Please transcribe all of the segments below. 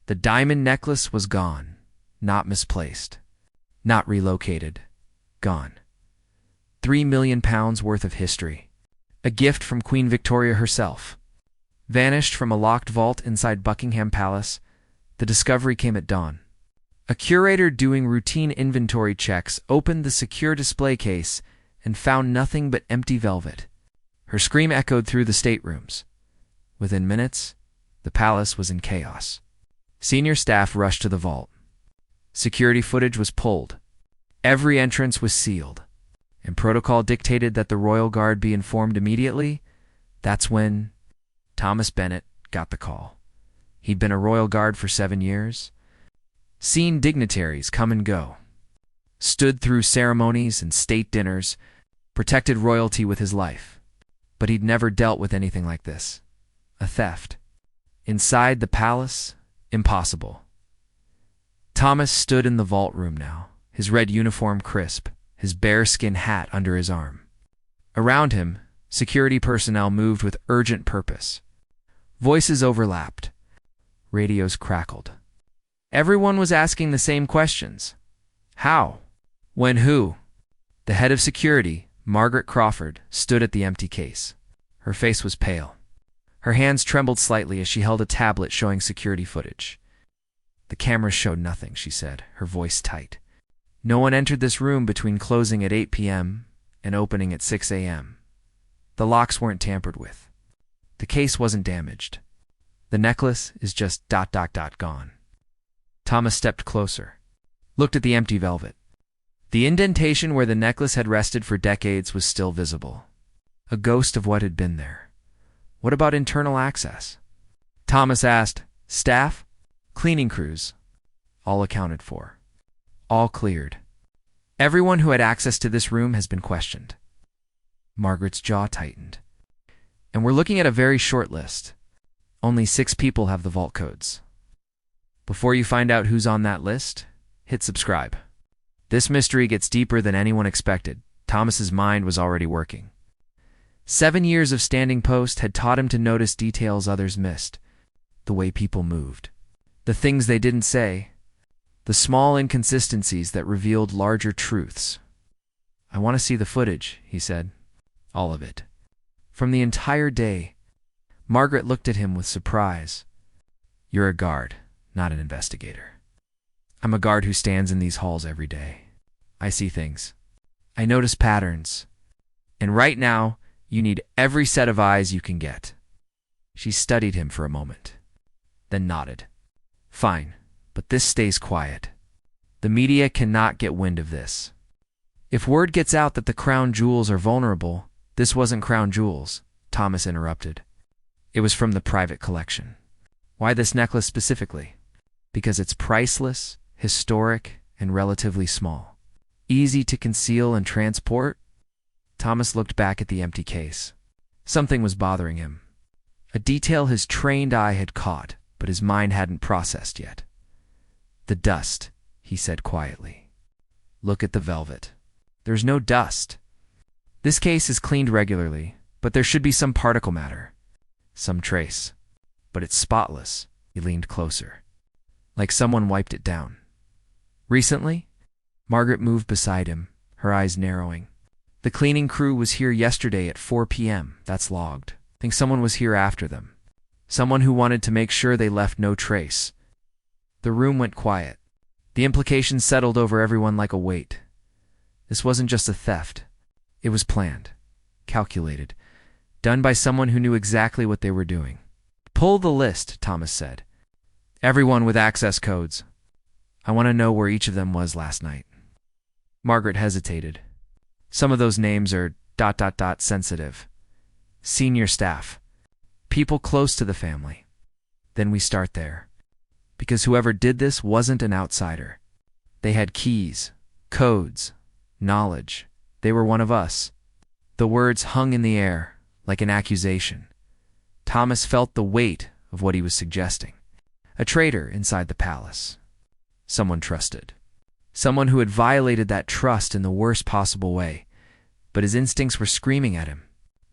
The diamond necklace was gone, not misplaced, not relocated, gone. £3 million worth of history. A gift from Queen Victoria herself. Vanished from a locked vault inside Buckingham Palace. The discovery came at dawn. A curator doing routine inventory checks opened the secure display case and found nothing but empty velvet. Her scream echoed through the staterooms. Within minutes, the palace was in chaos. Senior staff rushed to the vault. Security footage was pulled. Every entrance was sealed, and protocol dictated that the royal guard be informed immediately. That's when Thomas Bennet got the call. He'd been a royal guard for 7 years, seen dignitaries come and go, stood through ceremonies and state dinners, protected royalty with his life. But he'd never dealt with anything like this. A theft. Inside the palace, impossible. Thomas stood in the vault room now, his red uniform crisp, his bearskin hat under his arm. Around him, security personnel moved with urgent purpose. Voices overlapped. Radios crackled. Everyone was asking the same questions. How? When? Who? The head of security, Margaret Crawford, stood at the empty case. Her face was pale. Her hands trembled slightly as she held a tablet showing security footage. The cameras showed nothing, she said, her voice tight. No one entered this room between closing at 8 p.m. and opening at 6 a.m. The locks weren't tampered with. The case wasn't damaged. The necklace is just ... gone. Thomas stepped closer, looked at the empty velvet. The indentation where the necklace had rested for decades was still visible. A ghost of what had been there. What about internal access? Thomas asked. Staff? Cleaning crews. All accounted for. All cleared. Everyone who had access to this room has been questioned. Margaret's jaw tightened. And we're looking at a very short list. Only 6 people have the vault codes. Before you find out who's on that list, hit subscribe. This mystery gets deeper than anyone expected. Thomas's mind was already working. 7 years of standing post had taught him to notice details others missed. The way people moved. The things they didn't say. The small inconsistencies that revealed larger truths. I want to see the footage, he said. All of it. From the entire day. Margaret looked at him with surprise. You're a guard, not an investigator. I'm a guard who stands in these halls every day. I see things. I notice patterns. And right now, you need every set of eyes you can get. She studied him for a moment, then nodded. Fine, but this stays quiet. The media cannot get wind of this. If word gets out that the crown jewels are vulnerable, this wasn't crown jewels, Thomas interrupted. It was from the private collection. Why this necklace specifically? Because it's priceless, historic, and relatively small. Easy to conceal and transport? Thomas looked back at the empty case. Something was bothering him. A detail his trained eye had caught, but his mind hadn't processed yet. The dust, he said quietly. Look at the velvet. There's no dust. This case is cleaned regularly, but there should be some particle matter. Some trace. But it's spotless. He leaned closer. Like someone wiped it down. Recently? Margaret moved beside him, her eyes narrowing. The cleaning crew was here yesterday at 4 p.m. That's logged. Think someone was here after them. Someone who wanted to make sure they left no trace. The room went quiet. The implications settled over everyone like a weight. This wasn't just a theft. It was planned, calculated, done by someone who knew exactly what they were doing. Pull the list, Thomas said. Everyone with access codes. I want to know where each of them was last night. Margaret hesitated. Some of those names are ... sensitive. Senior staff. People close to the family. Then we start there. Because whoever did this wasn't an outsider. They had keys, codes, knowledge. They were one of us. The words hung in the air, like an accusation. Thomas felt the weight of what he was suggesting. A traitor inside the palace. Someone trusted. Someone who had violated that trust in the worst possible way. But his instincts were screaming at him.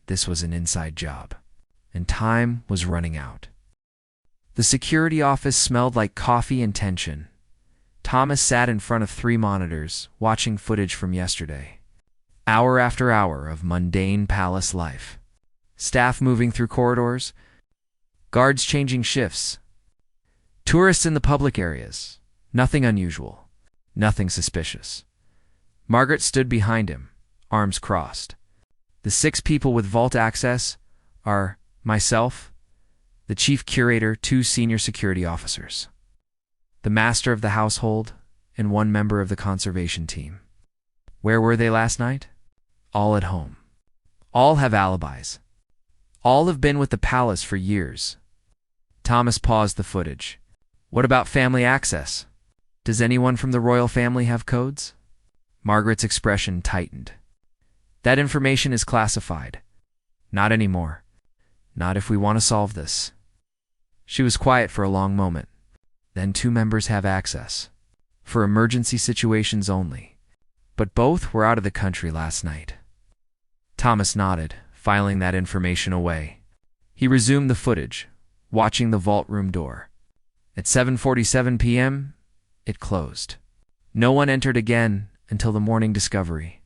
This was an inside job. And time was running out. The security office smelled like coffee and tension. Thomas sat in front of 3 monitors, watching footage from yesterday. Hour after hour of mundane palace life. Staff moving through corridors, guards changing shifts, tourists in the public areas. Nothing unusual, nothing suspicious. Margaret stood behind him, arms crossed. The 6 people with vault access are myself, the chief curator, 2 senior security officers, the master of the household, and 1 member of the conservation team. Where were they last night? All at home. All have alibis. All have been with the palace for years. Thomas paused the footage. What about family access? Does anyone from the royal family have codes? Margaret's expression tightened. That information is classified. Not anymore. Not if we want to solve this. She was quiet for a long moment. Then 2 members have access. For emergency situations only. But both were out of the country last night. Thomas nodded, filing that information away. He resumed the footage, watching the vault room door. At 7:47 p.m., it closed. No one entered again until the morning discovery.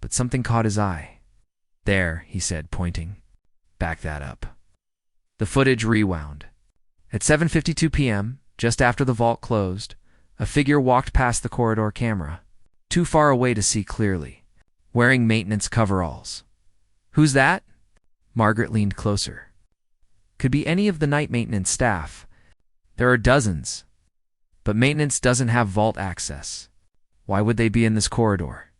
But something caught his eye. There, he said, pointing. Back that up. The footage rewound. At 7:52 p.m., just after the vault closed, a figure walked past the corridor camera, too far away to see clearly, wearing maintenance coveralls. Who's that? Margaret leaned closer. Could be any of the night maintenance staff. There are dozens. But maintenance doesn't have vault access. Why would they be in this corridor?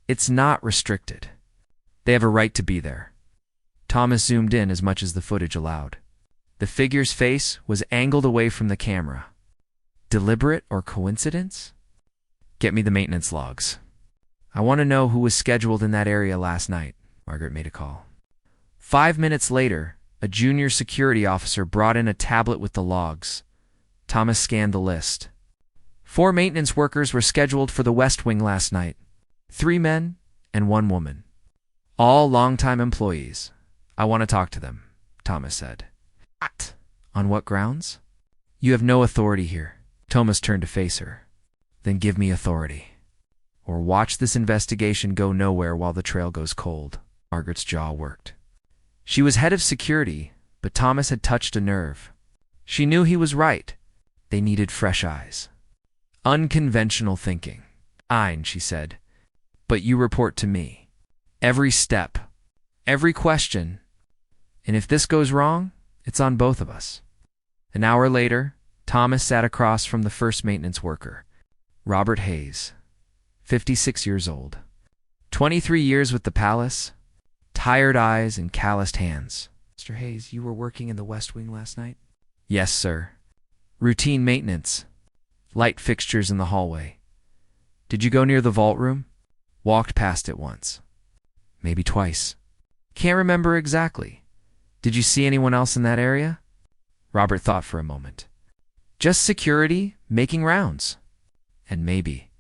It's not restricted. They have a right to be there. Thomas zoomed in as much as the footage allowed. The figure's face was angled away from the camera. Deliberate or coincidence? Get me the maintenance logs. I want to know who was scheduled in that area last night. Margaret made a call. 5 minutes later, a junior security officer brought in a tablet with the logs. Thomas scanned the list. 4 maintenance workers were scheduled for the West Wing last night. 3 men and 1 woman. All longtime employees. I want to talk to them, Thomas said. What? On what grounds? You have no authority here. Thomas turned to face her. Then give me authority. Or watch this investigation go nowhere while the trail goes cold. Margaret's jaw worked. She was head of security, but Thomas had touched a nerve. She knew he was right. They needed fresh eyes. Unconventional thinking. Fine, she said. But you report to me. Every step. Every question. And if this goes wrong, it's on both of us. An hour later, Thomas sat across from the first maintenance worker, Robert Hayes, 56 years old. 23 years with the palace, tired eyes and calloused hands. Mr. Hayes, you were working in the West Wing last night? Yes, sir. Routine maintenance. Light fixtures in the hallway. Did you go near the vault room? Walked past it once. Maybe twice. Can't remember exactly. Did you see anyone else in that area? Robert thought for a moment. Just security, making rounds. And maybe.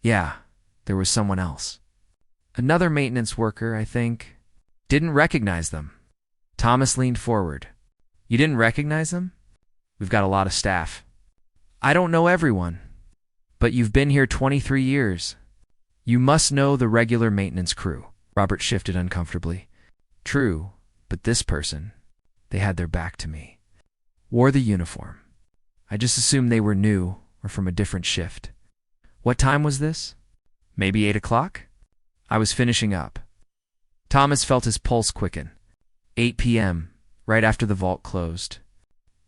Yeah, there was someone else. Another maintenance worker, I think. Didn't recognize them. Thomas leaned forward. You didn't recognize them? We've got a lot of staff. I don't know everyone. But you've been here 23 years. You must know the regular maintenance crew. Robert shifted uncomfortably. True, but this person, they had their back to me. Wore the uniform. I just assumed they were new or from a different shift. What time was this? Maybe 8 o'clock? I was finishing up. Thomas felt his pulse quicken. 8 p.m., right after the vault closed.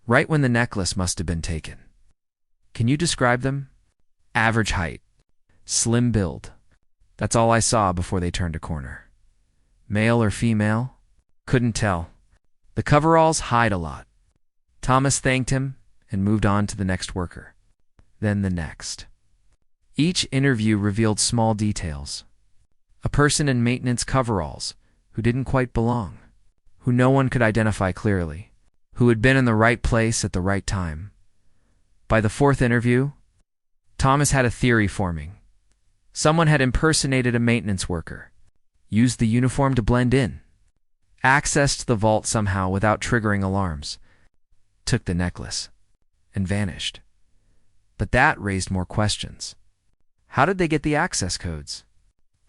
Right when the necklace must have been taken. Can you describe them? Average height. Slim build. That's all I saw before they turned a corner. Male or female? Couldn't tell. The coveralls hide a lot. Thomas thanked him and moved on to the next worker. Then the next. Each interview revealed small details. A person in maintenance coveralls who didn't quite belong, who no one could identify clearly, who had been in the right place at the right time. By the 4th interview, Thomas had a theory forming. Someone had impersonated a maintenance worker, used the uniform to blend in, accessed the vault somehow without triggering alarms, took the necklace. and vanished. But that raised more questions. How did they get the access codes?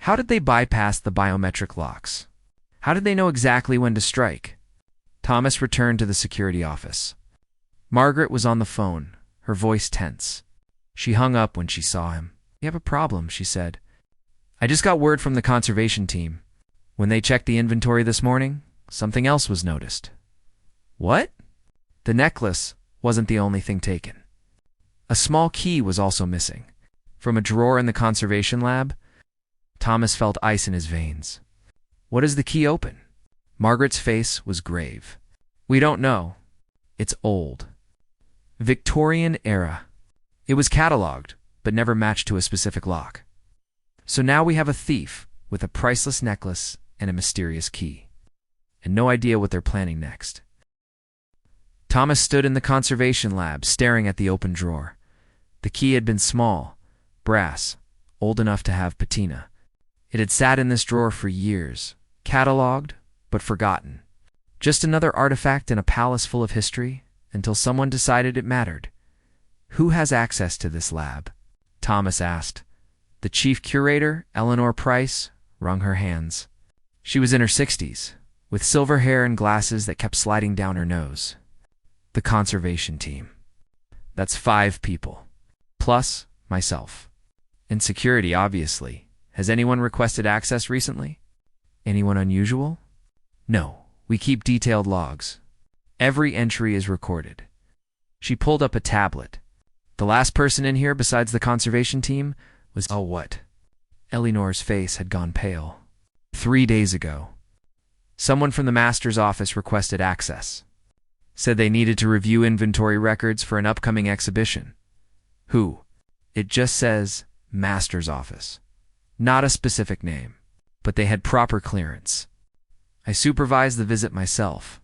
How did they bypass the biometric locks? How did they know exactly when to strike? Thomas returned to the security office. Margaret was on the phone, her voice tense. She hung up when she saw him. "You have a problem," she said. "I just got word from the conservation team. When they checked the inventory this morning, something else was noticed." "What?" "The necklace wasn't the only thing taken. A small key was also missing. From a drawer in the conservation lab." Thomas felt ice in his veins. "What does the key open?" Margaret's face was grave. "We don't know. It's old. Victorian era. It was catalogued, but never matched to a specific lock. So now we have a thief with a priceless necklace and a mysterious key. And no idea what they're planning next." Thomas stood in the conservation lab, staring at the open drawer. The key had been small, brass, old enough to have patina. It had sat in this drawer for years, catalogued, but forgotten. Just another artifact in a palace full of history, until someone decided it mattered. "Who has access to this lab?" Thomas asked. The chief curator, Eleanor Price, wrung her hands. She was in her 60s, with silver hair and glasses that kept sliding down her nose. "The conservation team. That's 5 people. Plus myself. And security, obviously. Has anyone requested access recently? Anyone unusual?" "No. We keep detailed logs. Every entry is recorded." She pulled up a tablet. "The last person in here besides the conservation team was..." "Oh, what?" Eleanor's face had gone pale. 3 days ago. Someone from the master's office requested access. Said they needed to review inventory records for an upcoming exhibition." "Who?" "It just says master's office. Not a specific name. But they had proper clearance. I supervised the visit myself."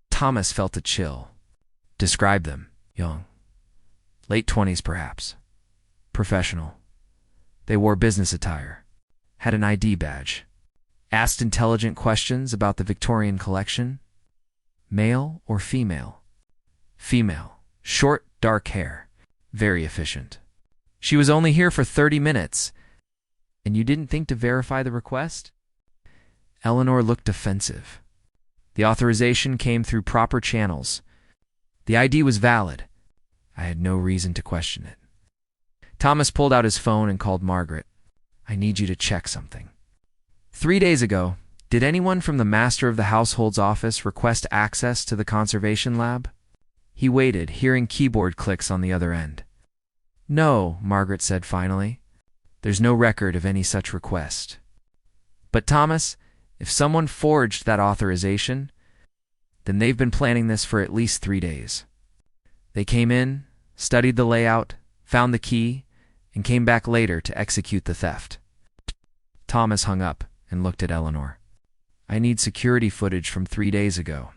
Thomas felt a chill. "Describe them." "Young. Late 20s, perhaps. Professional. They wore business attire. Had an ID badge. Asked intelligent questions about the Victorian collection." "Male or female?" "Female. Short, dark hair. Very efficient." "She was only here for 30 minutes. And you didn't think to verify the request?" Eleanor looked defensive. "The authorization came through proper channels. The ID was valid. I had no reason to question it." Thomas pulled out his phone and called Margaret. "I need you to check something. 3 days ago, did anyone from the master of the household's office request access to the conservation lab?" He waited, hearing keyboard clicks on the other end. "No," Margaret said finally. "There's no record of any such request. But Thomas, if someone forged that authorization, then they've been planning this for at least 3 days. They came in, studied the layout, found the key, and came back later to execute the theft." Thomas hung up and looked at Eleanor. "I need security footage from 3 days ago.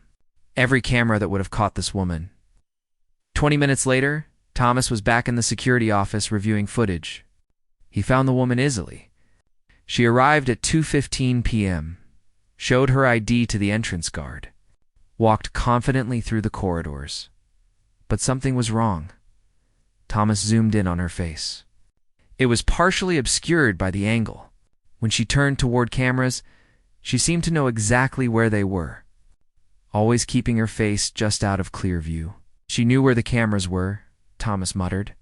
Every camera that would have caught this woman." 20 minutes later, Thomas was back in the security office reviewing footage. He found the woman easily. She arrived at 2:15 p.m., showed her ID to the entrance guard, walked confidently through the corridors. But something was wrong. Thomas zoomed in on her face. It was partially obscured by the angle. When she turned toward cameras, she seemed to know exactly where they were, always keeping her face just out of clear view. "She knew where the cameras were," Thomas muttered.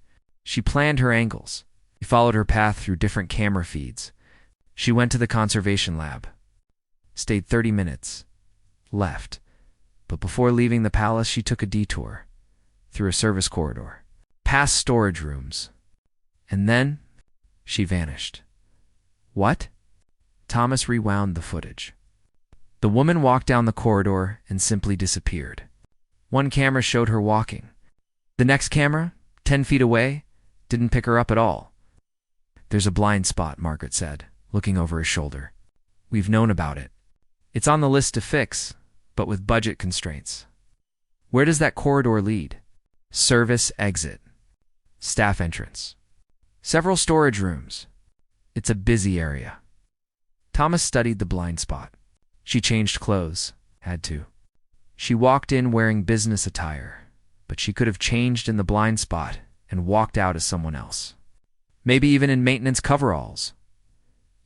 "She planned her angles." He followed her path through different camera feeds. She went to the conservation lab. Stayed 30 minutes. Left. But before leaving the palace, she took a detour. Through a service corridor. Past storage rooms. And then she vanished. "What?" Thomas rewound the footage. The woman walked down the corridor and simply disappeared. One camera showed her walking. The next camera, 10 feet away, didn't pick her up at all. "There's a blind spot," Margaret said, looking over his shoulder. "We've known about it. It's on the list to fix, but with budget constraints." "Where does that corridor lead?" "Service exit. Staff entrance. Several storage rooms. It's a busy area." Thomas studied the blind spot. She changed clothes. Had to. She walked in wearing business attire. but she could have changed in the blind spot and walked out as someone else. Maybe even in maintenance coveralls.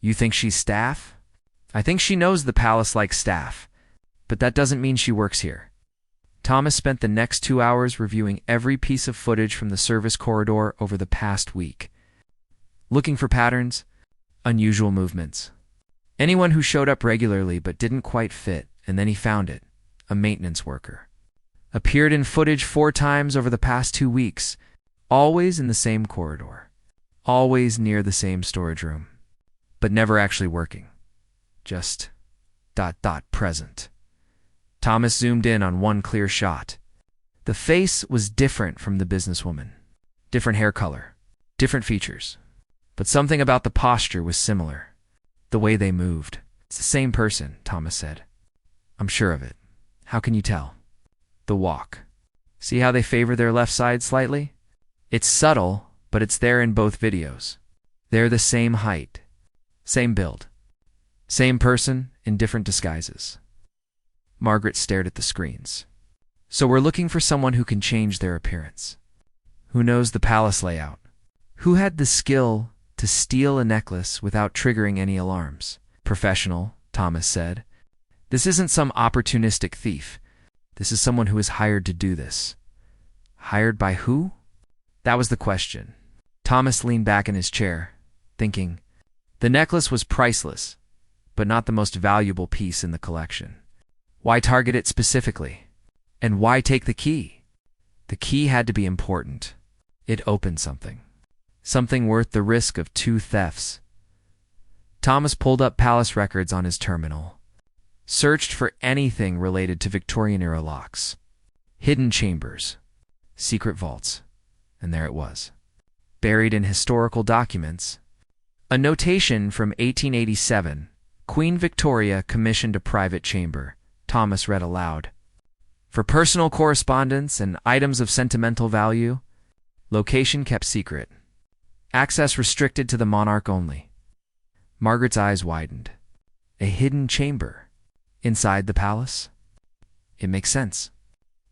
You think she's staff? I think she knows the palace likes staff, but that doesn't mean she works here. Thomas spent the next 2 hours reviewing every piece of footage from the service corridor over the past week, looking for patterns, unusual movements. Anyone who showed up regularly but didn't quite fit, and then he found it, a maintenance worker. Appeared in footage 4 times over the past 2 weeks, always in the same corridor, always near the same storage room, but never actually working. Just ... present. Thomas zoomed in on one clear shot. The face was different from the businesswoman. Different hair color, different features. But something about the posture was similar. The way they moved. It's the same person, Thomas said. I'm sure of it. How can you tell? The walk. See how they favor their left side slightly? It's subtle, but it's there in both videos. They're the same height, same build, same person in different disguises. Margaret stared at the screens. So we're looking for someone who can change their appearance. Who knows the palace layout? Who had the skill to steal a necklace without triggering any alarms? Professional, Thomas said. This isn't some opportunistic thief. This is someone who is hired to do this. Hired by who? That was the question. Thomas leaned back in his chair, thinking. The necklace was priceless, but not the most valuable piece in the collection. Why target it specifically? And why take the key? The key had to be important. It opened something. Something worth the risk of 2 thefts. Thomas pulled up palace records on his terminal. Searched for anything related to Victorian-era locks. Hidden chambers. Secret vaults. And there it was. Buried in historical documents. A notation from 1887. Queen Victoria commissioned a private chamber. Thomas read aloud. For personal correspondence and items of sentimental value. Location kept secret. Access restricted to the monarch only. Margaret's eyes widened. A hidden chamber. Inside the palace? It makes sense.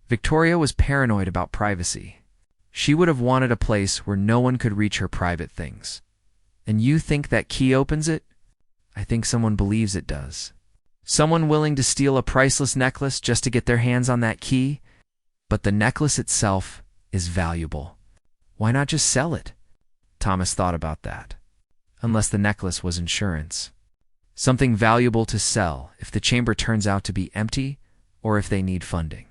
Victoria was paranoid about privacy. She would have wanted a place where no one could reach her private things. And you think that key opens it? I think someone believes it does. Someone willing to steal a priceless necklace just to get their hands on that key? But the necklace itself is valuable. Why not just sell it? Thomas thought about that. Unless the necklace was insurance. Something valuable to sell if the chamber turns out to be empty or if they need funding.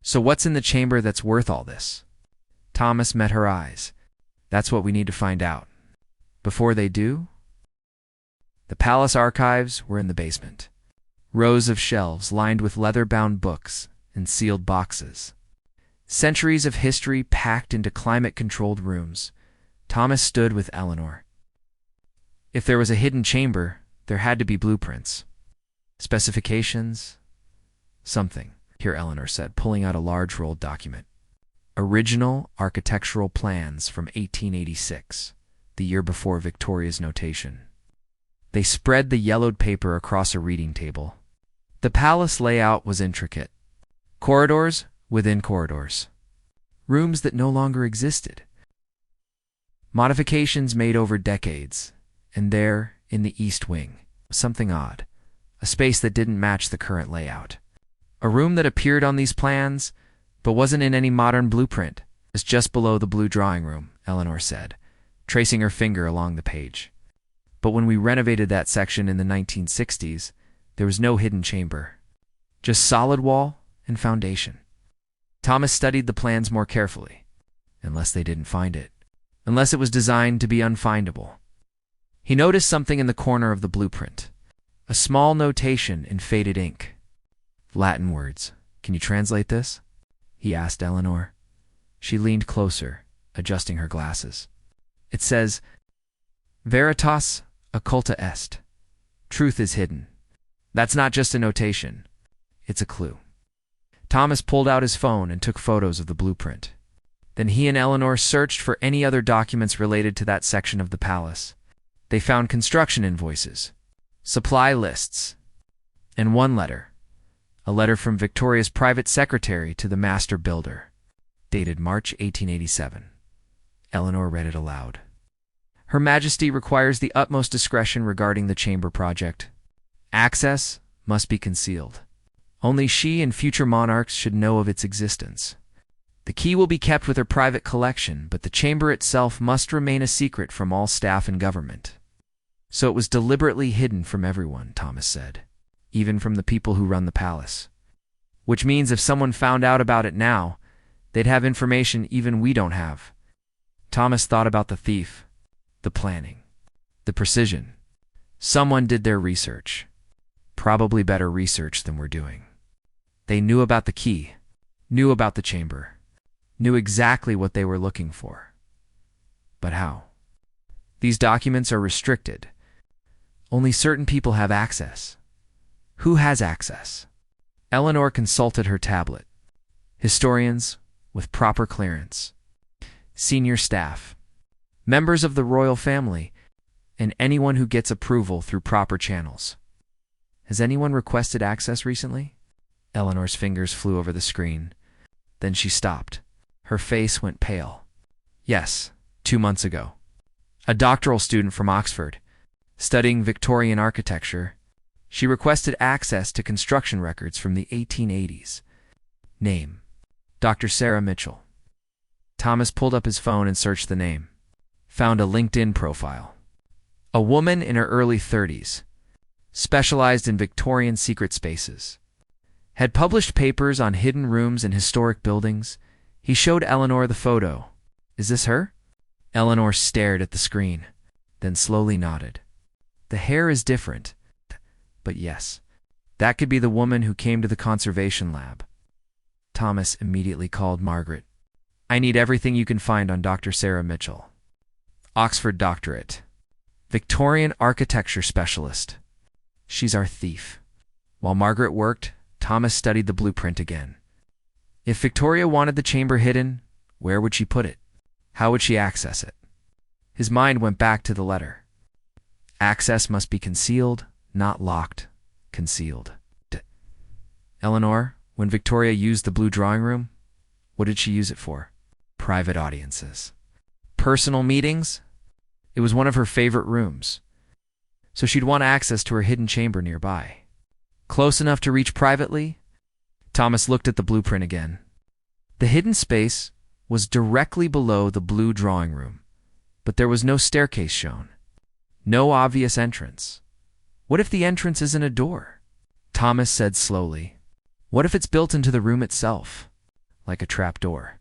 So what's in the chamber that's worth all this? Thomas met her eyes. That's what we need to find out. Before they do? The palace archives were in the basement. Rows of shelves lined with leather-bound books and sealed boxes. Centuries of history packed into climate-controlled rooms. Thomas stood with Eleanor. If there was a hidden chamber, there had to be blueprints. Specifications? Something, here Eleanor said, pulling out a large rolled document. Original architectural plans from 1886, the year before Victoria's notation. They spread the yellowed paper across a reading table. The palace layout was intricate. Corridors within corridors. Rooms that no longer existed. Modifications made over decades. And there, in the East Wing, something odd. A space that didn't match the current layout. A room that appeared on these plans, but wasn't in any modern blueprint, is just below the blue drawing room, Eleanor said, tracing her finger along the page. But when we renovated that section in the 1960s, there was no hidden chamber. Just solid wall and foundation. Thomas studied the plans more carefully. Unless they didn't find it. Unless it was designed to be unfindable. He noticed something in the corner of the blueprint. A small notation in faded ink. Latin words. Can you translate this? He asked Eleanor. She leaned closer, adjusting her glasses. It says, Veritas occulta est. Truth is hidden. That's not just a notation. It's a clue. Thomas pulled out his phone and took photos of the blueprint. Then he and Eleanor searched for any other documents related to that section of the palace. They found construction invoices, supply lists, and one letter. A letter from Victoria's private secretary to the master builder. dated March 1887. Eleanor read it aloud. Her Majesty requires the utmost discretion regarding the chamber project. Access must be concealed. Only she and future monarchs should know of its existence. The key will be kept with her private collection, but the chamber itself must remain a secret from all staff and government. So it was deliberately hidden from everyone, Thomas said, even from the people who run the palace. Which means if someone found out about it now, they'd have information even we don't have. Thomas thought about the thief, the planning, the precision. Someone did their research. Probably better research than we're doing. They knew about the key, knew about the chamber, knew exactly what they were looking for. But how? These documents are restricted. Only certain people have access. Who has access? Eleanor consulted her tablet. Historians with proper clearance, senior staff, members of the royal family, and anyone who gets approval through proper channels. Has anyone requested access recently? Eleanor's fingers flew over the screen. Then she stopped. Her face went pale. Yes, 2 months ago. A doctoral student from Oxford, studying Victorian architecture. She requested access to construction records from the 1880s. Name: Dr. Sarah Mitchell. Thomas pulled up his phone and searched the name. Found a LinkedIn profile. A woman in her early 30s, specialized in Victorian secret spaces. Had published papers on hidden rooms in historic buildings. He showed Eleanor the photo. Is this her? Eleanor stared at the screen, then slowly nodded. The hair is different, but yes, that could be the woman who came to the conservation lab. Thomas immediately called Margaret. I need everything you can find on Dr. Sarah Mitchell. Oxford doctorate. Victorian architecture specialist. She's our thief. While Margaret worked, Thomas studied the blueprint again. If Victoria wanted the chamber hidden, where would she put it? How would she access it? His mind went back to the letter. Access must be concealed, not locked. Concealed. Eleanor, when Victoria used the blue drawing room, what did she use it for? Private audiences. Personal meetings? It was one of her favorite rooms. So she'd want access to her hidden chamber nearby. Close enough to reach privately? Thomas looked at the blueprint again. The hidden space was directly below the blue drawing room, but there was no staircase shown. No obvious entrance. What if the entrance isn't a door? Thomas said slowly. What if it's built into the room itself, like a trapdoor,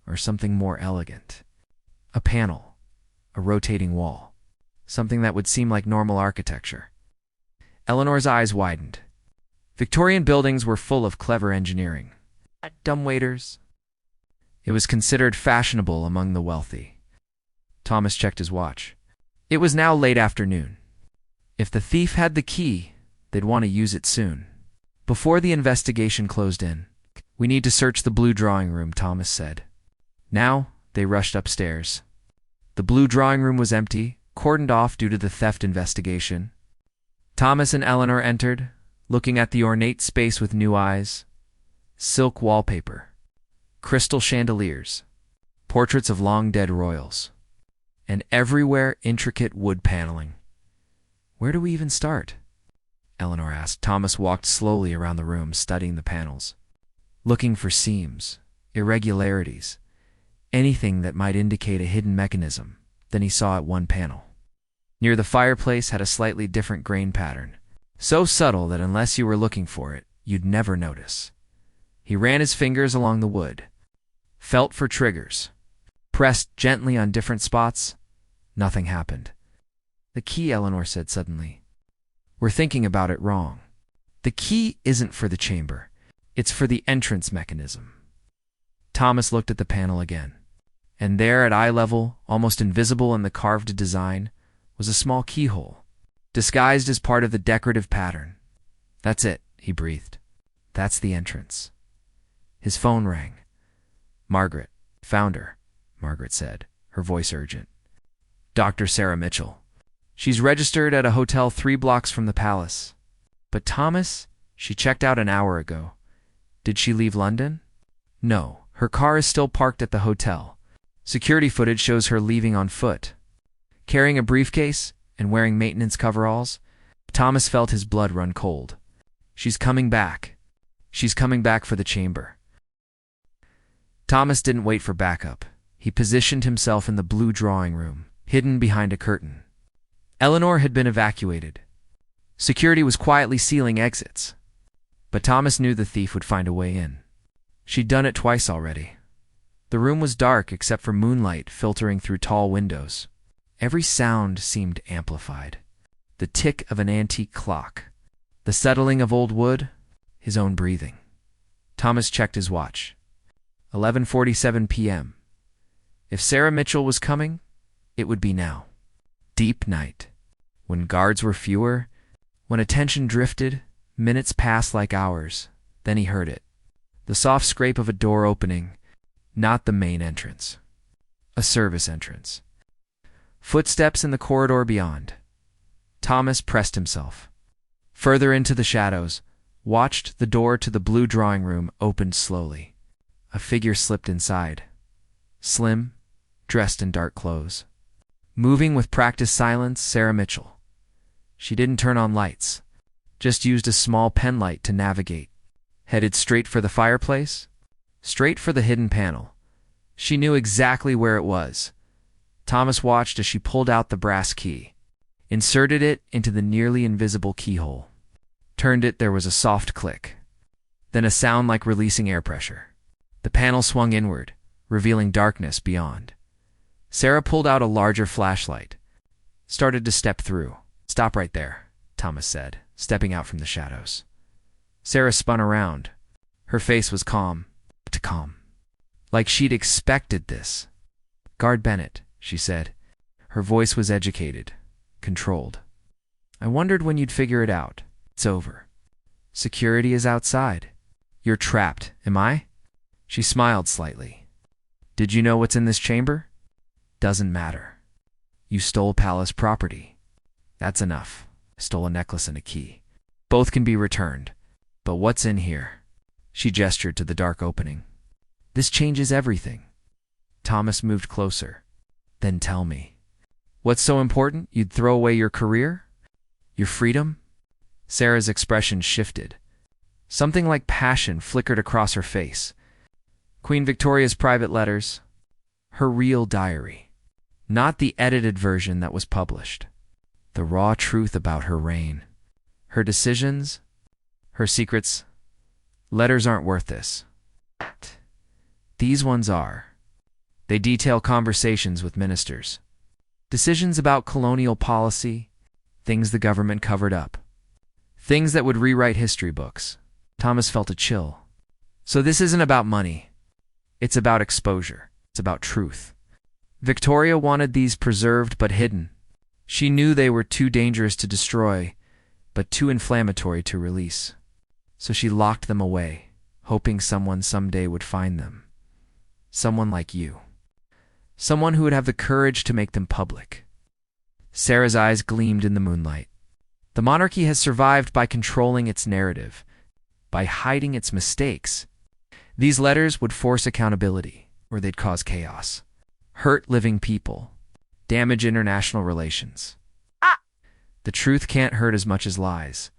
or something more elegant? A panel, a rotating wall, something that would seem like normal architecture. Eleanor's eyes widened. Victorian buildings were full of clever engineering. Dumbwaiters. It was considered fashionable among the wealthy. Thomas checked his watch. It was now late afternoon. If the thief had the key, they'd want to use it soon. Before the investigation closed in, we need to search the blue drawing room, Thomas said. Now, they rushed upstairs. The blue drawing room was empty, cordoned off due to the theft investigation. Thomas and Eleanor entered, looking at the ornate space with new eyes. Silk wallpaper, crystal chandeliers, portraits of long-dead royals, and everywhere intricate wood paneling. Where do we even start? Eleanor asked. Thomas walked slowly around the room, studying the panels, looking for seams, irregularities, anything that might indicate a hidden mechanism. Then he saw at one panel. Near the fireplace had a slightly different grain pattern, so subtle that unless you were looking for it, you'd never notice. He ran his fingers along the wood, felt for triggers, pressed gently on different spots. Nothing happened. The key, Eleanor said suddenly. We're thinking about it wrong. The key isn't for the chamber. It's for the entrance mechanism. Thomas looked at the panel again. And there at eye level, almost invisible in the carved design, was a small keyhole, disguised as part of the decorative pattern. That's it, he breathed. That's the entrance. His phone rang. Margaret. Found her, Margaret said, her voice urgent. Dr. Sarah Mitchell. She's registered at a hotel 3 blocks from the palace. But Thomas, she checked out an hour ago. Did she leave London? No, Her car is still parked at the hotel. Security footage shows her leaving on foot. Carrying a briefcase and wearing maintenance coveralls, Thomas felt his blood run cold. She's coming back. She's coming back for the chamber. Thomas didn't wait for backup. He positioned himself in the blue drawing room, hidden behind a curtain. Eleanor had been evacuated. Security was quietly sealing exits. But Thomas knew the thief would find a way in. She'd done it twice already. The room was dark except for moonlight filtering through tall windows. Every sound seemed amplified. The tick of an antique clock, the settling of old wood, his own breathing. Thomas checked his watch. 11:47 p.m. If Sarah Mitchell was coming, it would be now. Deep night. When guards were fewer, when attention drifted, minutes passed like hours. Then he heard it. The soft scrape of a door opening, not the main entrance. A service entrance. Footsteps in the corridor beyond. Thomas pressed himself. Further into the shadows, watched the door to the blue drawing room opened slowly. A figure slipped inside. Slim, dressed in dark clothes. Moving with practiced silence, Sarah Mitchell. She didn't turn on lights, just used a small pen light to navigate. Headed straight for the fireplace, straight for the hidden panel. She knew exactly where it was. Thomas watched as she pulled out the brass key, inserted it into the nearly invisible keyhole. Turned it, there was a soft click. Then a sound like releasing air pressure. The panel swung inward, revealing darkness beyond. Sarah pulled out a larger flashlight, started to step through. "Stop right there," Thomas said, stepping out from the shadows. Sarah spun around. Her face was calm, like she'd expected this. "Guard Bennett," she said. Her voice was educated, controlled. "I wondered when you'd figure it out. It's over. Security is outside. You're trapped, am I?" She smiled slightly. "Did you know what's in this chamber?" "Doesn't matter. You stole palace property. That's enough. Stole a necklace and a key. Both can be returned. But what's in here?" She gestured to the dark opening. "This changes everything." Thomas moved closer. "Then tell me. What's so important you'd throw away your career? Your freedom?" Sarah's expression shifted. Something like passion flickered across her face. Queen Victoria's private letters. Her real diary. Not the edited version that was published. The raw truth about her reign. Her decisions. Her secrets. Letters aren't worth this. These ones are. They detail conversations with ministers. Decisions about colonial policy. Things the government covered up. Things that would rewrite history books. Thomas felt a chill. So this isn't about money. It's about exposure. It's about truth. Victoria wanted these preserved but hidden. She knew they were too dangerous to destroy, but too inflammatory to release. So she locked them away, hoping someone someday would find them. Someone like you. Someone who would have the courage to make them public. Sarah's eyes gleamed in the moonlight. The monarchy has survived by controlling its narrative, by hiding its mistakes. These letters would force accountability, or they'd cause chaos. Hurt living people. Damage international relations. The truth can't hurt as much as lies.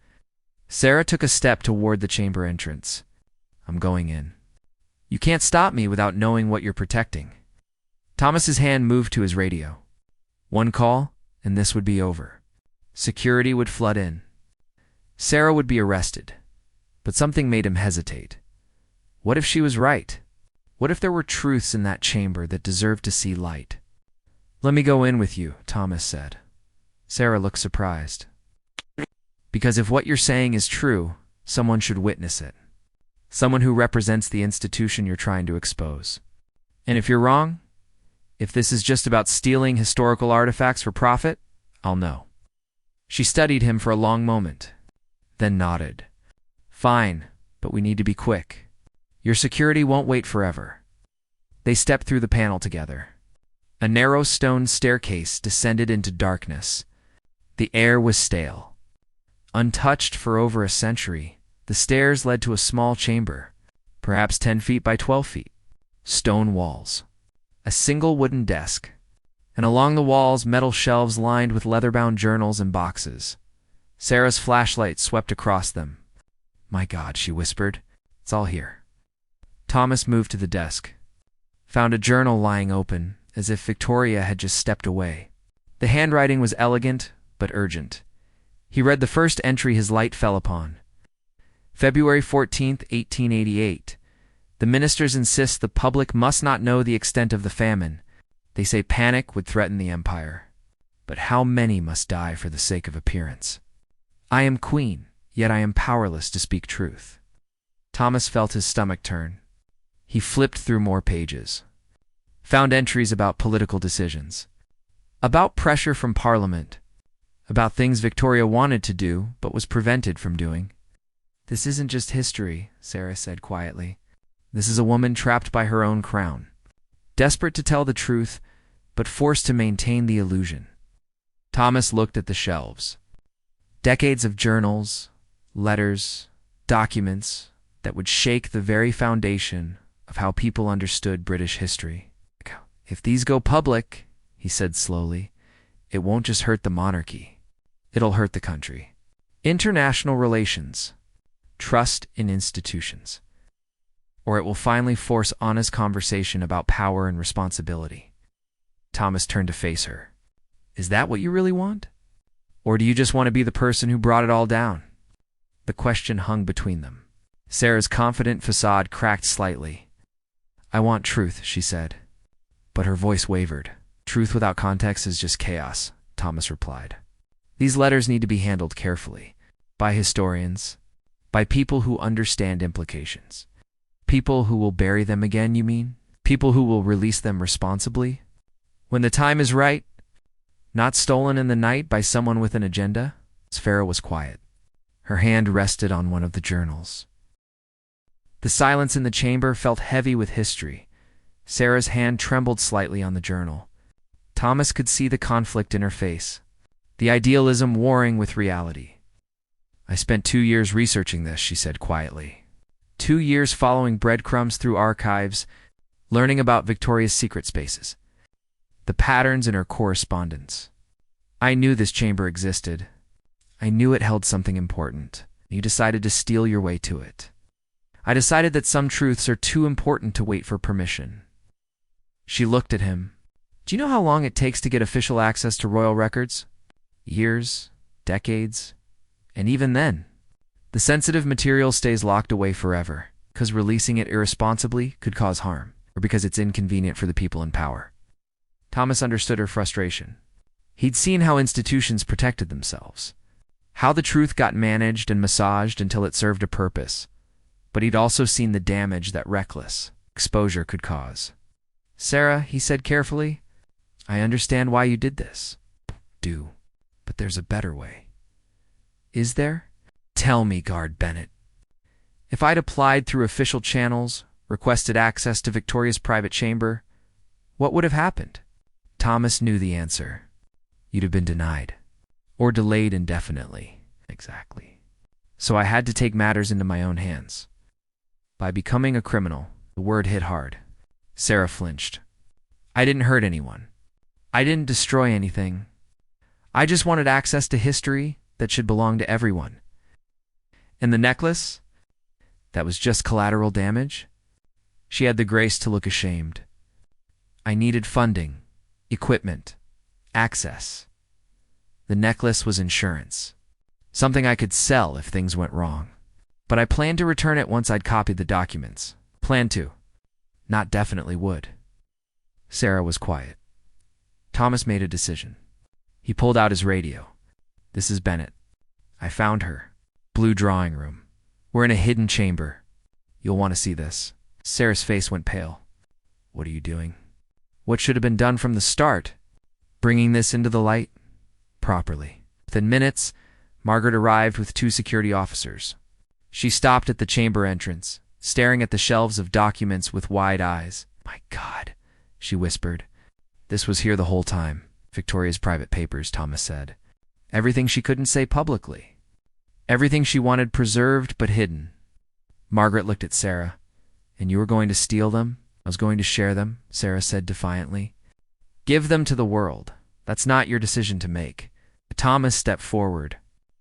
Sarah took a step toward the chamber entrance. "I'm going in. You can't stop me without knowing what you're protecting." Thomas's hand moved to his radio. One call, and this would be over. Security would flood in. Sarah would be arrested. But something made him hesitate. What if she was right? What if there were truths in that chamber that deserved to see light? "Let me go in with you," Thomas said. Sarah looked surprised. "Because if what you're saying is true, someone should witness it. Someone who represents the institution you're trying to expose. And if you're wrong, if this is just about stealing historical artifacts for profit, I'll know." She studied him for a long moment, then nodded. "Fine, but we need to be quick. Your security won't wait forever." They stepped through the panel together. A narrow stone staircase descended into darkness. The air was stale. Untouched for over a century, the stairs led to a small chamber, perhaps 10 feet by 12 feet. stone walls, a single wooden desk, and along the walls metal shelves lined with leather-bound journals and boxes. Sarah's flashlight swept across them. "My God," she whispered. "It's all here." Thomas moved to the desk, found a journal lying open, as if Victoria had just stepped away. The handwriting was elegant, but urgent. He read the first entry his light fell upon. February 14th, 1888. The ministers insist the public must not know the extent of the famine. They say panic would threaten the empire. But how many must die for the sake of appearance? I am queen, yet I am powerless to speak truth. Thomas felt his stomach turn. He flipped through more pages, found entries about political decisions, about pressure from Parliament, about things Victoria wanted to do but was prevented from doing. "This isn't just history," Sarah said quietly. "This is a woman trapped by her own crown, desperate to tell the truth, but forced to maintain the illusion." Thomas looked at the shelves. Decades of journals, letters, documents that would shake the very foundation of how people understood British history. "If these go public," he said slowly, "it won't just hurt the monarchy. It'll hurt the country. International relations, trust in institutions. Or it will finally force honest conversation about power and responsibility." Thomas turned to face her. "Is that what you really want? Or do you just want to be the person who brought it all down?" The question hung between them. Sarah's confident facade cracked slightly. "I want truth," she said. But her voice wavered. "Truth without context is just chaos," Thomas replied. "These letters need to be handled carefully, by historians, by people who understand implications. People who will bury them again, you mean? People who will release them responsibly? When the time is right? Not stolen in the night by someone with an agenda?" Sarah was quiet. Her hand rested on one of the journals. The silence in the chamber felt heavy with history. Sarah's hand trembled slightly on the journal. Thomas could see the conflict in her face, the idealism warring with reality. "I spent 2 years researching this," she said quietly. 2 years following breadcrumbs through archives, learning about Victoria's secret spaces, the patterns in her correspondence. "I knew this chamber existed. I knew it held something important. You decided to steal your way to it. I decided that some truths are too important to wait for permission." She looked at him. "Do you know how long it takes to get official access to royal records? Years, decades, and even then, the sensitive material stays locked away forever, because releasing it irresponsibly could cause harm, or because it's inconvenient for the people in power." Thomas understood her frustration. He'd seen how institutions protected themselves, how the truth got managed and massaged until it served a purpose, but he'd also seen the damage that reckless exposure could cause. "Sarah," he said carefully, "I understand why you did this. But there's a better way." "Is there?" "Tell me, Guard Bennett. If I'd applied through official channels, requested access to Victoria's private chamber, what would have happened?" Thomas knew the answer. "You'd have been denied, or delayed indefinitely." "Exactly. So I had to take matters into my own hands. By becoming a criminal." The word hit hard. Sarah flinched. "I didn't hurt anyone. I didn't destroy anything. I just wanted access to history that should belong to everyone. And the necklace? That was just collateral damage?" She had the grace to look ashamed. "I needed funding, equipment, access. The necklace was insurance, something I could sell if things went wrong. But I planned to return it once I'd copied the documents. Planned to. Not definitely would." Sarah was quiet. Thomas made a decision. He pulled out his radio. "This is Bennett. I found her. Blue drawing room. We're in a hidden chamber. You'll want to see this." Sarah's face went pale. "What are you doing?" "What should have been done from the start. Bringing this into the light properly." Within minutes, Margaret arrived with 2 security officers. She stopped at the chamber entrance, staring at the shelves of documents with wide eyes. "My God," she whispered. "This was here the whole time." "Victoria's private papers," Thomas said. "Everything she couldn't say publicly. Everything she wanted preserved but hidden." Margaret looked at Sarah. "And you were going to steal them?" I was going to share them, Sarah said defiantly. Give them to the world. That's not your decision to make. Thomas stepped forward.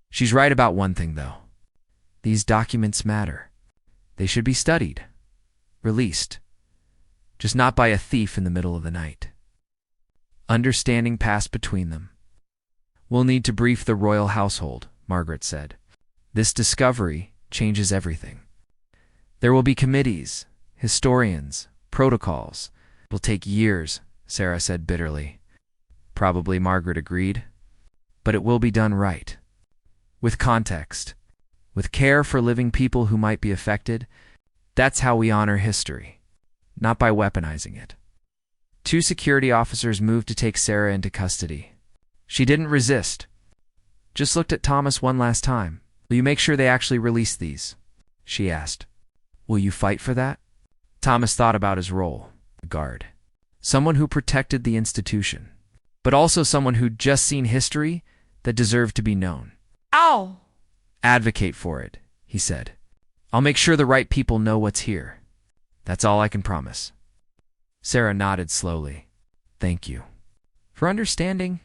She's right about one thing, though. These documents matter. They should be studied, released, just not by a thief in the middle of the night. Understanding passed between them. We'll need to brief the royal household, Margaret said. This discovery changes everything. There will be committees, historians, protocols. It will take years, Sarah said bitterly. Probably, Margaret agreed. But it will be done right. With context. With care for living people who might be affected. That's how we honor history. Not by weaponizing it. 2 security officers moved to take Sarah into custody. She didn't resist. Just looked at Thomas one last time. Will you make sure they actually release these? She asked. Will you fight for that? Thomas thought about his role. A guard. Someone who protected the institution. But also someone who'd just seen history that deserved to be known. Ow! Advocate for it, he said. I'll make sure the right people know what's here. That's all I can promise. Sarah nodded slowly. Thank you. For understanding.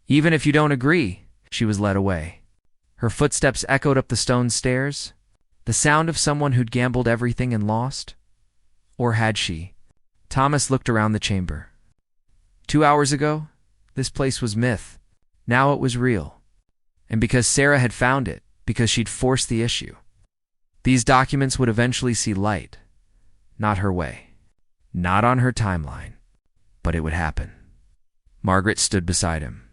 Even if you don't agree, she was led away. Her footsteps echoed up the stone stairs. The sound of someone who'd gambled everything and lost. Or had she? Thomas looked around the chamber. 2 hours ago, this place was myth. Now it was real. And because Sarah had found it, because she'd forced the issue. These documents would eventually see light. Not her way. Not on her timeline. But it would happen. Margaret stood beside him.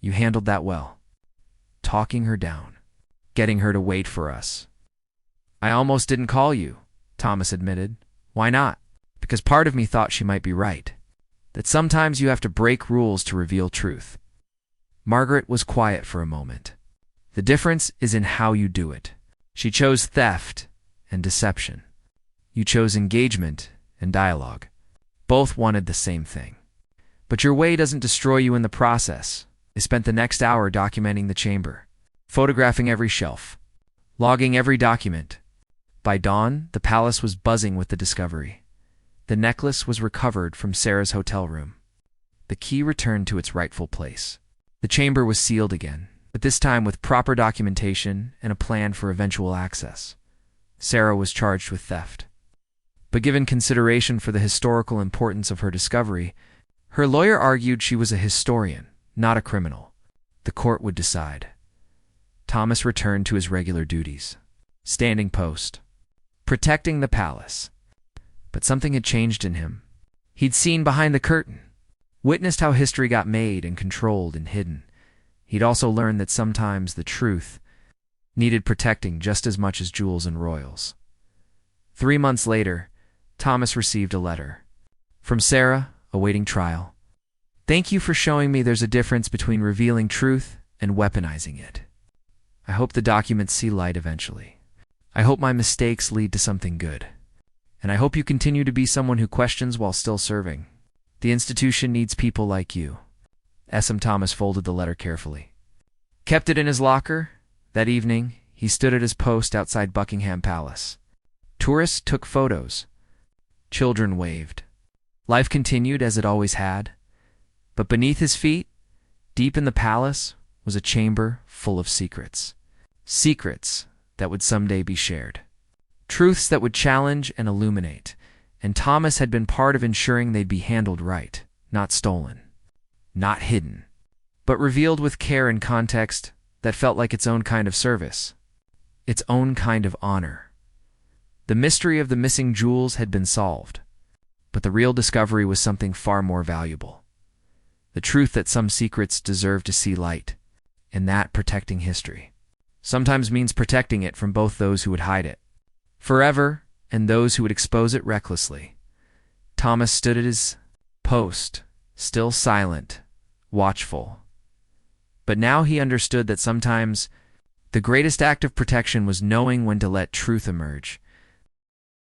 You handled that well. Talking her down. Getting her to wait for us. I almost didn't call you, Thomas admitted. Why not? Because part of me thought she might be right. That sometimes you have to break rules to reveal truth. Margaret was quiet for a moment. The difference is in how you do it. She chose theft and deception. You chose engagement and dialogue. Both wanted the same thing. But your way doesn't destroy you in the process. They spent the next hour documenting the chamber, photographing every shelf, logging every document. By dawn, the palace was buzzing with the discovery. The necklace was recovered from Sarah's hotel room. The key returned to its rightful place. The chamber was sealed again, but this time with proper documentation and a plan for eventual access. Sarah was charged with theft. But given consideration for the historical importance of her discovery, her lawyer argued she was a historian, not a criminal. The court would decide. Thomas returned to his regular duties. Standing post. Protecting the palace. But something had changed in him. He'd seen behind the curtain. Witnessed how history got made and controlled and hidden. He'd also learned that sometimes the truth needed protecting just as much as jewels and royals. 3 months later, Thomas received a letter. From Sarah, awaiting trial. Thank you for showing me there's a difference between revealing truth and weaponizing it. I hope the documents see light eventually. I hope my mistakes lead to something good. And I hope you continue to be someone who questions while still serving. The institution needs people like you. S.M. Thomas folded the letter carefully. Kept it in his locker. That evening, he stood at his post outside Buckingham Palace. Tourists took photos. Children waved. Life continued as it always had. But beneath his feet, deep in the palace, was a chamber full of secrets. Secrets that would someday be shared. Truths that would challenge and illuminate. And Thomas had been part of ensuring they'd be handled right, not stolen, not hidden, but revealed with care and context that felt like its own kind of service, its own kind of honor. The mystery of the missing jewels had been solved, but the real discovery was something far more valuable. The truth that some secrets deserve to see light, and that protecting history sometimes means protecting it from both those who would hide it forever and those who would expose it recklessly. Thomas stood at his post, still silent, watchful. But now he understood that sometimes the greatest act of protection was knowing when to let truth emerge